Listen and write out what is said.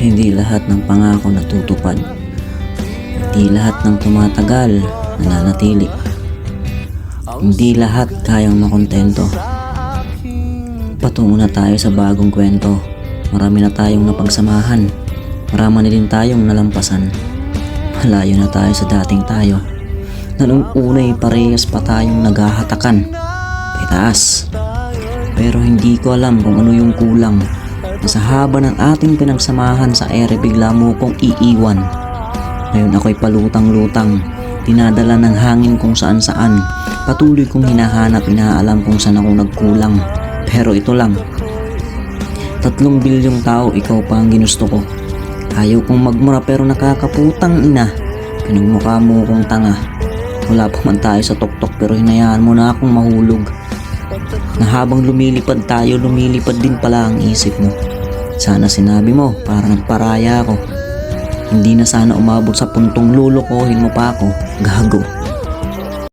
Hindi lahat ng pangako natutupad. Hindi lahat ng tumatagal nananatili. Hindi lahat kayang makontento. Patungo na tayo sa bagong kwento. Marami na tayong napagsamahan. Marami na din tayong nalampasan. Malayo na tayo sa dating tayo. Na nung una'y parehas pa tayong naghahatakan. Pitaas. Pero hindi ko alam kung ano yung kulang. Na sa haba ng ating pinagsamahan sa ere bigla mo kong iiwan. Ngayon ako'y palutang-lutang, dinadala ng hangin kung saan-saan. Patuloy kong hinahanap, inaalam kung saan ako nagkulang. Pero ito lang, 3 bilyong tao, ikaw pa ang ginusto ko. Ayaw kong magmura pero nakakaputang ina. Pinagmukha mo kong tanga. Wala pa man tayo sa tuktok pero hinayaan mo na akong mahulog. Na habang lumilipad tayo, lumilipad din pala ang isip mo. Sana sinabi mo para nagparaya ako. Hindi na sana umabot sa puntong lulukohin mo pa ako. Gago.